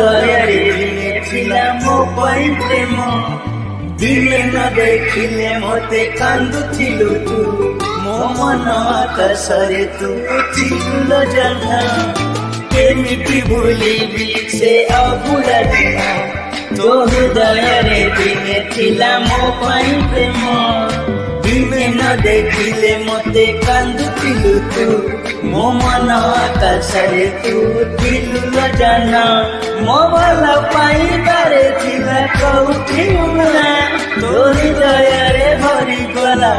ହୃଦୟରେ ଥିଲା ମୋ ପାଇଁ ପ୍ରେମ। ଦିନେ ନ ଦେଖିଲେ ମତେ କାନ୍ଦୁଥିଲୁ ତୁ, ମୋ ମନ ଆକାଶରେ ତୁ ଥିଲୁ ଜହ୍ନ। କେମିତି ଭୁଲିବି ସେ ଅଭୁଲା ଦିନ, ତୋ ହୃଦୟରେ ଦିନେ ଥିଲା ମୋ ପାଇଁ ପ୍ରେମ। ଦିନେ ନ ଦେଖିଲେ ମତେ କାନ୍ଦୁଥିଲୁ ତୁ, ମୋ ମନ ଆକାଶରେ ତୁ ଥିଲୁ ଜହ୍ନ। ମୋ ଭଲ ପାଇବାରେ ଥିଲା କୋଉଠି ମୁନା, ତୋ ହୃଦୟରେ ଭରିଗଲା।